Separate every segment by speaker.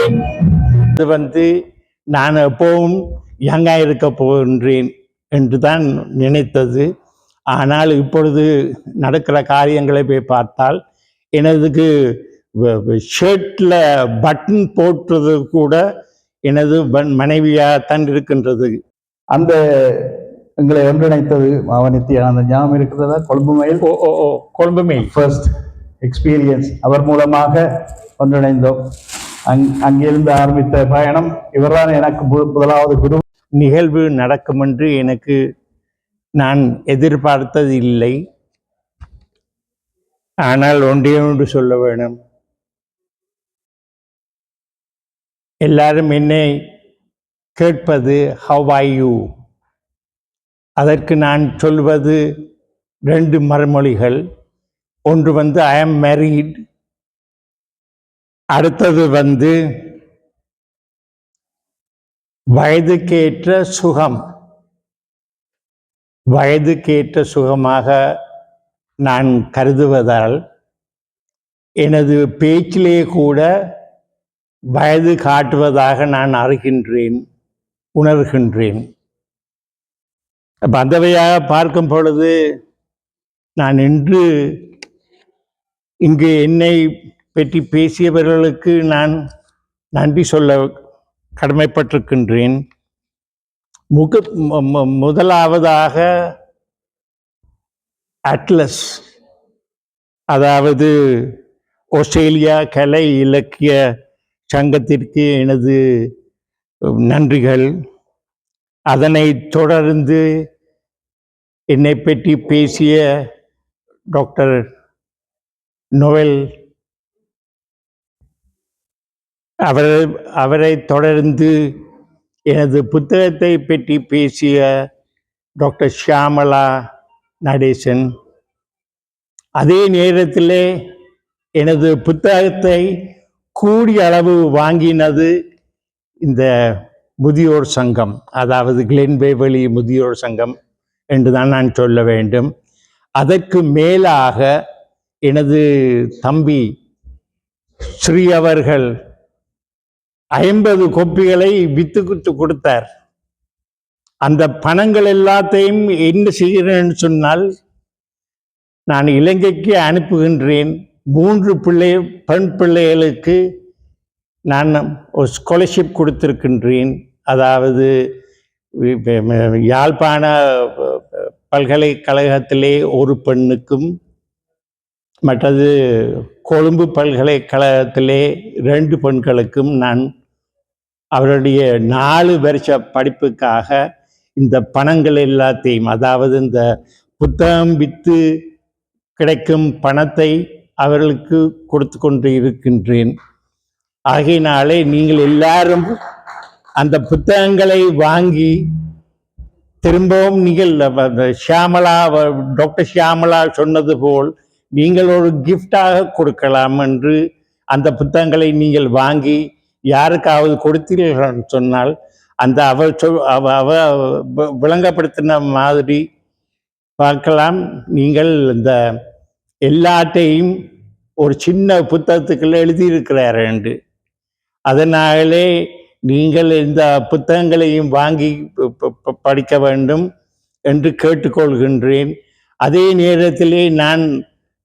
Speaker 1: இது நான் எப்பவும் யங்காக இருக்க போகின்றேன் என்று தான் நினைத்தது. ஆனால் இப்பொழுது நடக்கிற காரியங்களை போய் பார்த்தால் எனதுக்கு ஷர்ட்டில் பட்டன் போட்டுறது கூட எனது மனைவியாகத்தான் இருக்கின்றது.
Speaker 2: அந்த எங்களை ஒன்றிணைத்தது நித்யானந்த ஞாபகம் இருக்கிறதா? Colombo mail.
Speaker 1: Colombo mail
Speaker 2: first experience அவர் மூலமாக ஒன்றிணைந்தோம். அங்கிருந்து ஆரம்பித்த பயணம். இவர்தான் எனக்கு முதலாவது குரு.
Speaker 1: நிகழ்வு நடக்கும் என்று எனக்கு நான் எதிர்பார்த்தது இல்லை. ஆனால் ஒன்று சொல்ல வேணும், எல்லாரும் என்னை கேட்பது ஹவ் ஆர் யூ. அதற்கு நான் சொல்வது 2 மறுமொழிகள். ஒன்று ஐ ஆம் மேரீட், அடுத்தது வயதுக்கேற்ற சுகம். வயதுக்கேற்ற சுகமாக நான் கருதுவதால் எனது பேச்சிலே கூட வயது காட்டுவதாக நான் அறிகின்றேன், உணர்கின்றேன். அந்த வகையாக பார்க்கும் பொழுது நான் இன்று இங்கு என்னை பற்றி பேசியவர்களுக்கு நான் நன்றி சொல்ல கடமைப்பட்டிருக்கின்றேன். முதலாவதாக அட்லஸ், அதாவது ஆஸ்திரேலியா கலை இலக்கிய சங்கத்திற்கு எனது நன்றிகள். அதனை தொடர்ந்து என்னை பற்றி பேசிய டாக்டர் நோவல், அவரை தொடர்ந்து எனது புத்தகத்தை பற்றி பேசிய டாக்டர் ஷியாமலா நடேசன், அதே நேரத்தில் எனது புத்தகத்தை கூடிய அளவு வாங்கினது இந்த முதியோர் சங்கம், அதாவது கிளென் பேவலி முதியோர் சங்கம் என்று தான் நான் சொல்ல வேண்டும். அதற்கு மேலாக எனது தம்பி ஸ்ரீ அவர்கள் 50 கோப்பிகளை வித்து கொடுத்தார். அந்த பணங்கள் எல்லாத்தையும் என்ன செய்கிறேன்னு சொன்னால், நான் இலங்கைக்கு அனுப்புகின்றேன். 3 பெண் பிள்ளைகளுக்கு நான் ஒரு ஸ்காலர்ஷிப் கொடுத்திருக்கின்றேன். அதாவது யாழ்ப்பாண பல்கலைக்கழகத்திலே ஒரு பெண்ணுக்கும், மற்றது கொழும்பு பல்கலைக்கழகத்திலே 2 பெண்களுக்கும் நான் அவருடைய 4 வருஷ படிப்புக்காக இந்த பணங்கள் எல்லாத்தையும், அதாவது இந்த புத்தகம் விற்று கிடைக்கும் பணத்தை அவர்களுக்கு கொடுத்து கொண்டு இருக்கின்றேன். ஆகையினாலே நீங்கள் எல்லாரும் அந்த புத்தகங்களை வாங்கி திரும்பவும் நீங்கள் ஷியாமலா, டாக்டர் ஷியாமலா சொன்னது போல் நீங்கள் ஒரு கிஃப்டாக கொடுக்கலாம் என்று அந்த புத்தகங்களை நீங்கள் வாங்கி யாருக்காவது கொடுத்தீர்கள் சொன்னால், அந்த அவ விளங்கப்படுத்தின மாதிரி பார்க்கலாம். நீங்கள் இந்த எல்லாத்தையும் ஒரு சின்ன புத்தகத்துக்குள்ள எழுதியிருக்கிறார் என்று, அதனாலே நீங்கள் இந்த புத்தகங்களையும் வாங்கி படிக்க வேண்டும் என்று கேட்டுக்கொள்கின்றேன். அதே நேரத்திலே நான்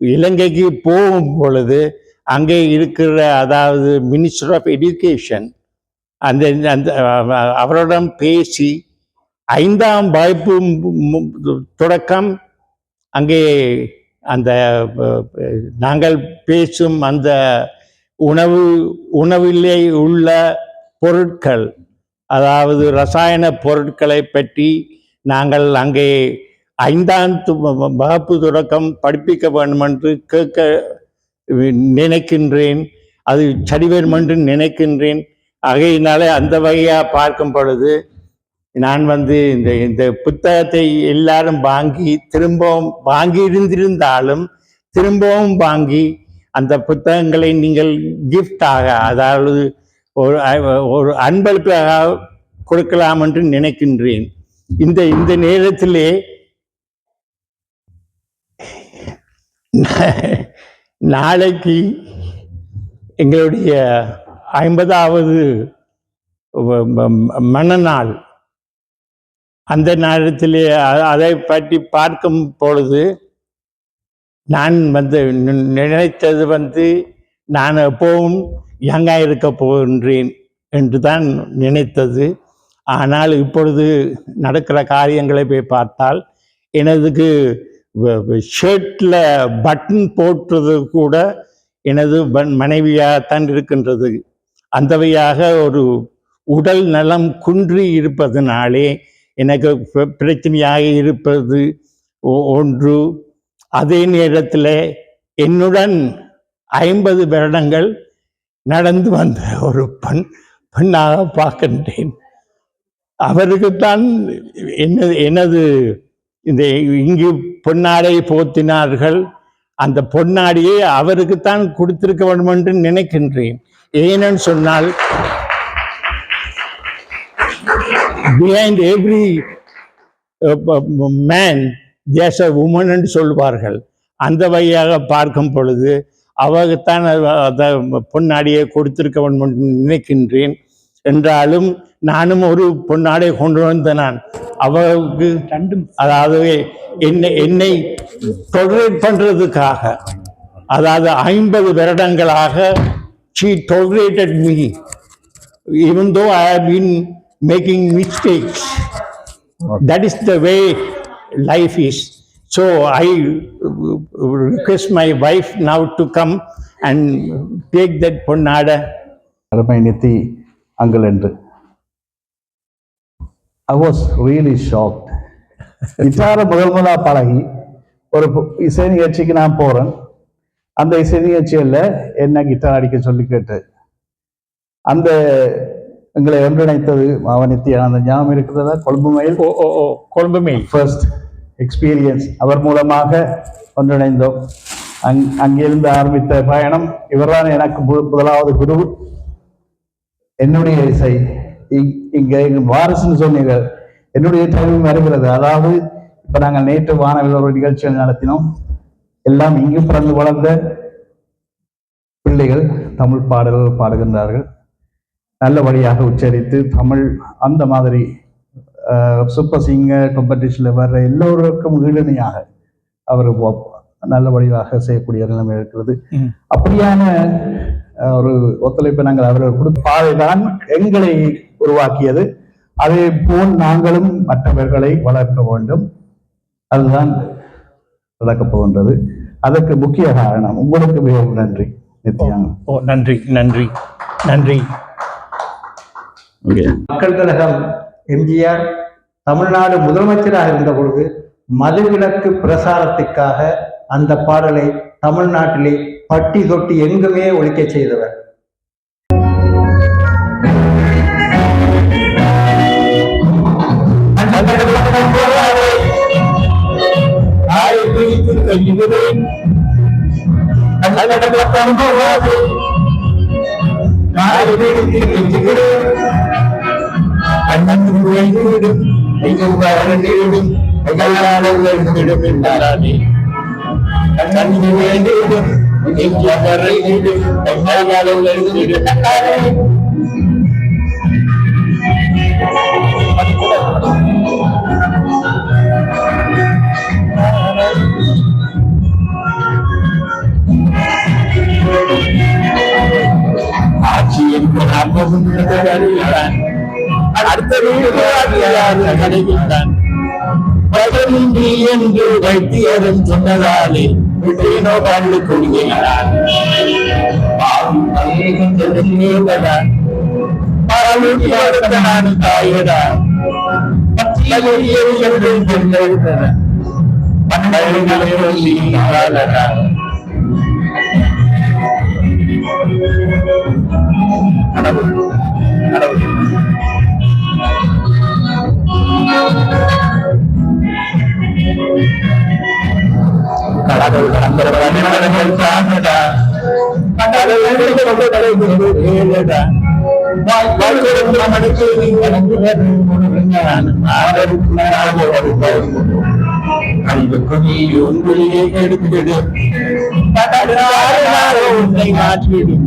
Speaker 1: இலங்கைக்கு போகும் பொழுது அங்கே இருக்கிற, அதாவது மினிஸ்டர் ஆஃப் எஜுகேஷன், அந்த அவரிடம் பேசி 5ஆம் வகுப்பு தொடக்கம் அங்கே அந்த நாங்கள் பேசும் அந்த உணவிலே உள்ள பொருட்கள், அதாவது ரசாயன பொருட்களை பற்றி நாங்கள் அங்கே 5ஆம் வகுப்பு தொடக்கம் படிப்பிக்க வேண்டும் என்று கேட்க நினைக்கின்றேன். அது சரிவரும் என்று நினைக்கின்றேன். ஆகையினாலே அந்த வகையாக பார்க்கும் பொழுது நான் இந்த புத்தகத்தை எல்லாரும் வாங்கி திரும்பவும் வாங்கி இருந்திருந்தாலும் திரும்பவும் வாங்கி அந்த புத்தகங்களை நீங்கள் கிஃப்டாக, அதாவது ஒரு அன்பளிப்பாக கொடுக்கலாம் என்று நினைக்கின்றேன். இந்த நேரத்திலே நாளைக்கு எங்களுடைய 50வது மணநாள். அந்த நேரத்திலே அதை பற்றி பார்க்கும் பொழுது நான் நினைத்தது நான் எப்பவும் யங்காக இருக்க போகின்றேன் என்று தான் நினைத்தது. ஆனால் இப்பொழுது நடக்கிற காரியங்களை போய் பார்த்தால் எனதுக்கு ஷர்ட்டில் பட்டன் போட்டுறது கூட எனது மனைவியாகத்தான் இருக்கின்றது. அந்தவையாக ஒரு உடல் நலம் குன்றி இருப்பதனாலே எனக்கு பிரச்சனையாக இருப்பது ஒன்று. அதே நேரத்தில் என்னுடன் 50 வருடங்கள் நடந்து வந்த ஒரு பெண்ணாக பார்க்கின்றேன். அவருக்குத்தான் எனது இந்த இங்கு பொன்னாடை போத்தினார்கள். அந்த பொன்னாடியை அவருக்குத்தான் கொடுத்திருக்க வேண்டும் என்று நினைக்கின்றேன். ஏனென்று சொன்னால் behind every man there's a woman என்று சொல்வார்கள். அந்த வழியாக பார்க்கும் பொழுது அவருக்குத்தான் பொன்னாடியை கொடுத்திருக்க வேண்டும் என்று நினைக்கின்றேன். என்றாலும் நானும் ஒரு பொன்னாடை கொண்டு வந்த நான் அவருக்கு அதாவது என்னை டொலரேட் பண்றதுக்காக, அதாவது 50 வருடங்களாக she tolerated me even though I have been making mistakes. That is the way life is. So I request my wife now to come and take that பொன்னாடை.
Speaker 2: அருமை நித்தி அங்கிள் என்று I was really shocked. கிட்டாரை முதலா பழகி ஒரு இசை நிகழ்ச்சிக்கு நான் போறேன். அந்த இசை நிகழ்ச்சியில் என்ன கிட்டார் அடிக்க சொல்லி கேட்டு அந்த எங்களை ஒன்றிணைத்தது மாவனித்தி அந்த ஞாபகம் இருக்கிறதா? கொழும்பு மெயில் ஃபர்ஸ்ட் எக்ஸ்பீரியன்ஸ் அவர் மூலமாக ஒன்றிணைந்தோம். அங்கிருந்து ஆரம்பித்த பயணம். இவர்தான் எனக்கு முதலாவது குரு. என்னுடைய இசை இங்கே வாரிசுன்னு சொன்னீங்க, என்னுடைய டைமும் வருகிறது. அதாவது இப்ப நாங்கள் நேற்று வானவில் ஒரு நிகழ்ச்சிகள் நடத்தினோம். எல்லாம் இங்கு பிறந்து வளர்ந்த பிள்ளைகள் தமிழ் பாடல்கள் பாடுகின்றார்கள். நல்லபடியாக உச்சரித்து தமிழ் அந்த மாதிரி சூப்பர் சிங்கர் காம்படிஷன்ல வர்ற எல்லோருக்கும் ஈடுணையாக அவர் நல்லபடியாக செய்யக்கூடிய நிலைமை இருக்கிறது. அப்படியான ஒரு ஒத்துழைப்பை நாங்கள் அவர்கள் கொடுத்த பாதைதான் எங்களை உருவாக்கியது. அதே போல் நாங்களும் மற்றவர்களை வளர்க்க வேண்டும். அதுதான் நடக்கப் போகின்றது. அதற்கு முக்கிய காரணம் உங்களுக்கு மிகவும் நன்றி. நித்யானந்தா.
Speaker 1: நன்றி நன்றி நன்றி.
Speaker 3: மக்கள் கழகம் எம்ஜிஆர் தமிழ்நாடு முதலமைச்சராக இருந்த பொழுது மதுவிலக்கு பிரசாரத்துக்காக அந்த பாடலை தமிழ்நாட்டிலே பட்டி தொட்டி எங்குமே ஒழிக்க செய்தவர்.
Speaker 1: என்று வைத்தியரும் சொன்னதாலே விட்டேனோ கண்டு கொள்கிறான். தாயடா அன்பு கொடி உங்களிலே எடுத்திடும் உன்னை மாற்றிடும்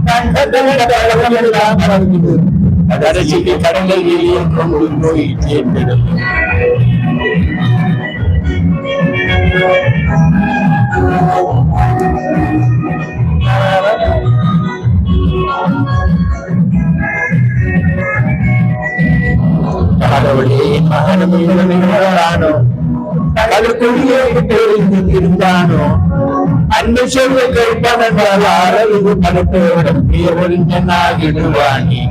Speaker 1: கண்டதெல்லாம் மறந்துடும் கடைசிக்கு கடலில் வெளியே கொண்டு போய் சேர்ந்திடும். கடவுளே மகனும் இருந்தானோ கடற்கொடியே இருந்தானோ அன்பு சொல்ல கேட்பதனால் ஆரவு பணத்தோட ஒருங்கனாகிடுவானி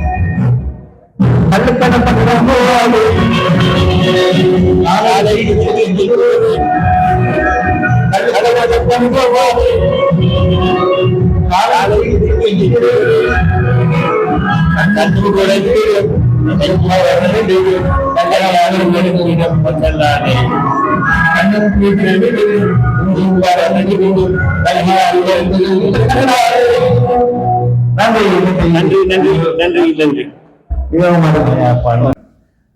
Speaker 1: நன்றி நன்றி நன்றி நன்றி.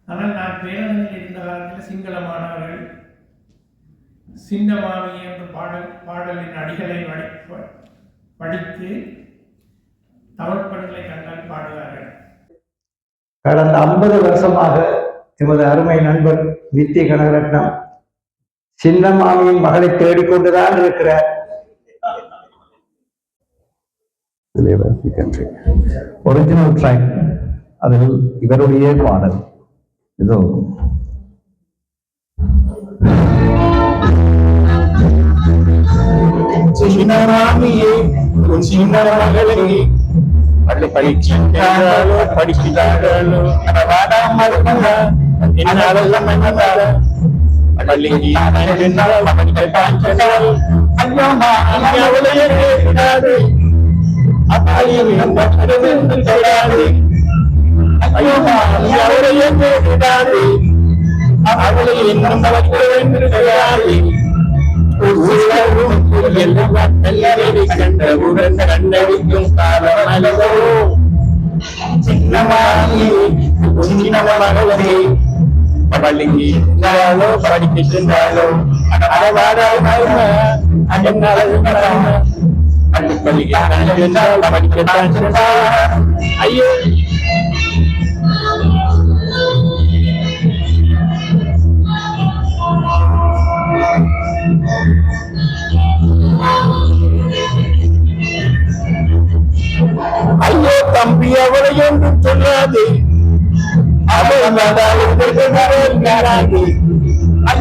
Speaker 4: ஆனால் நான் பேரணியில் இருந்த காலத்தில் சிங்கள மாணவர்கள் சின்னமாவி என்ற பாடலின் அடிகளை படித்து தமிழ் பெண்களை கண்டால் பாடுவார்கள்.
Speaker 3: கடந்த 50 வருஷமாக எமது அருமை நண்பர் நித்திய கனகரட்னம் சின்னமாமியின் மகளை தேடிக்கொண்டுதான் இருக்கிறார்.
Speaker 2: ஒரிஜினல் ட்ராக் அதில் இவருடைய பாடல் இதோ.
Speaker 1: சின்னமாமியே உன் சின்ன மகளை படிக்கிறார்களோ படிக்கிறார்களோ பள்ளிக்கு அவளை இன்னும் கண்டவுடன் கண்டடிக்கும் காலம் அல்லவோ சின்னமாகி சின்ன மகளே பள்ளிக்கு சென்றாலோ படிக்க சென்றாலோ பள்ளிக்கு சென்றால் படிக்கத்தான் சென்றால் ஐயோ ஐயோ தம்பி அவளை ஒன்றும் சொல்லாது அவள்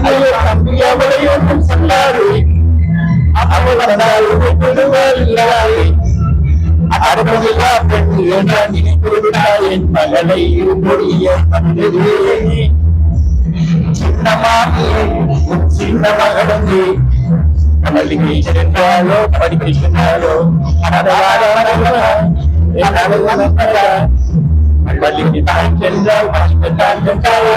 Speaker 1: ஐயோ தம்பி அவளை ஒன்றும் சொல்லாது அவள் அறுபதில்லா பெண் என் மகளை முடிய சின்னமாகி சின்ன மகளே பள்ளிக்கு சென்றாலோ படிக்க சென்றாலோ பள்ளிக்கு தான் சென்றால் படிக்கத்தான் சென்றால்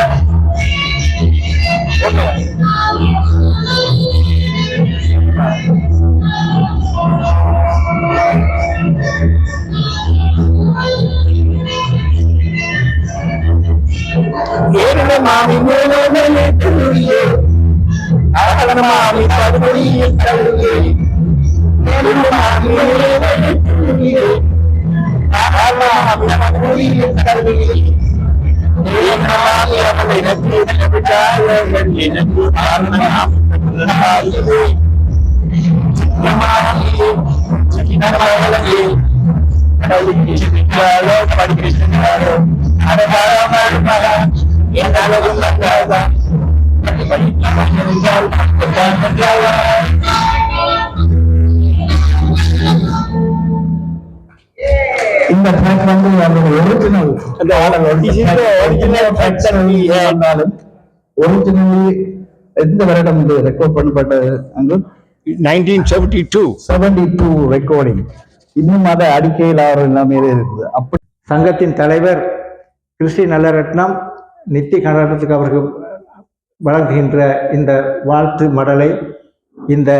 Speaker 1: ஏறின மாமி மேலே துள்ளியே மாமி படுகொடியில் தள்ளியே மாமி மேலே துள்ளியே மாமி படுகொடியில் தள்ளியே மாமி அவளை நம்பிவிட்டார்கள் எனக்கு காரணம் படிக்க சென்றாலோ
Speaker 2: இந்த ட்ராக் வந்து ஒரிஜினல் ஒரிஜினலி எந்த வருடம் இது ரெக்கார்ட் பண்ணப்பட்டது? அங்கு
Speaker 1: 1972
Speaker 2: ரெக்கார்டிங். இன்னும் அதை அடிக்கையில் அவர் எல்லாமே இருக்குது. அப்படி
Speaker 3: சங்கத்தின் தலைவர் கிருஷ்ணி நல்லரட்னம் நித்திய கனகரட்னத்துக்கு அவருக்கு வழங்குகின்ற இந்த வாழ்த்து மடலை, இந்த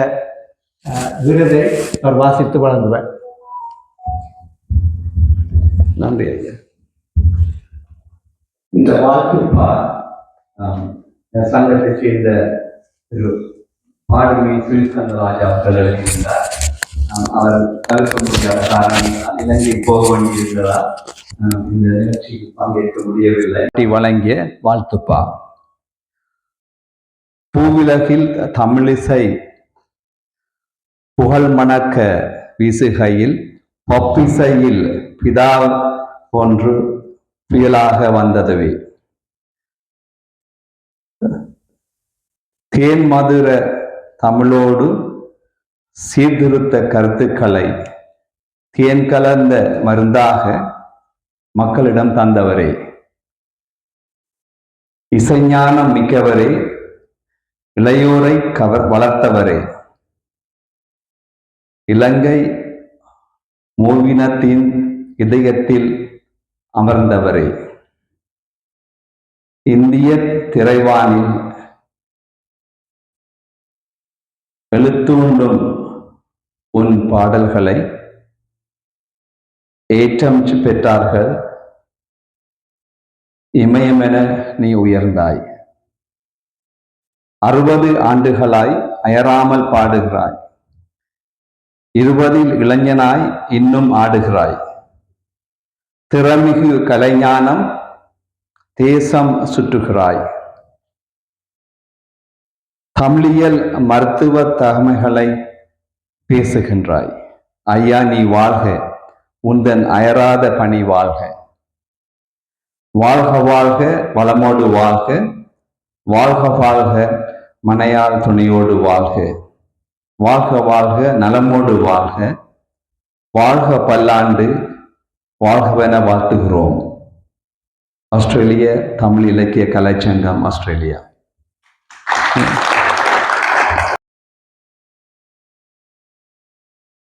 Speaker 3: விருதை அவர் வாசித்து வழங்குவார்.
Speaker 2: நன்றி ஐயா. இந்த வாழ்த்து சங்கத்தை சேர்ந்த
Speaker 5: திரு பாடுமை சுழிஸ்கந்தராஜா அவர்கள் எழுதியிருந்தார். அவர் தவிர்க்க முடியாத காரணங்களால் இலங்கை போக வேண்டியிருந்ததால் இந்த நிகழ்ச்சியில் பங்கேற்க முடியவில்லை. வழங்கிய வாழ்த்துப்பா. பூவிலகில் தமிழிசை புகழ் மணக்க வீசுகையில் பொப்பிசையில் பிதா போன்று புயலாக வந்ததுவே. தேன் மதுர தமிழோடு சீர்திருத்த கருத்துக்களை தேன் கலந்த மருந்தாக மக்களிடம் தந்தவரே, இசைஞானம் மிக்கவரே, இளையோரை வளர்த்தவரே, இலங்கை மூவினத்தின் இதயத்தில் அமர்ந்தவரே, இந்திய திரைவானில் எழுத்தூண்டும் உன் பாடல்களை ஏற்றம் பெற்றார்கள். இமயமென நீ உயர்ந்தாய். 60 ஆண்டுகளாய் அயராமல் பாடுகிறாய். 20 இளைஞனாய் இன்னும் ஆடுகிறாய். திறமிகு கலைஞானம் தேசம் சுற்றுகிறாய். தமிழியல் மருத்துவ தகமைகளை பேசுகின்றாய். ஐயா நீ வாழ்க, உந்தன் அயராத பணி வாழ்க. வாழ்க வாழ்க வளமோடு வாழ்க, வாழ்க வாழ்க மனையால் துணையோடு வாழ்க. வாழ்க வாழ்க நலமோடு வாழ்க, வாழ்க பல்லாண்டு வாழ்கவென வாழ்த்துகிறோம். ஆஸ்திரேலிய தமிழ் இலக்கிய கலைச்சங்கம், ஆஸ்திரேலியா.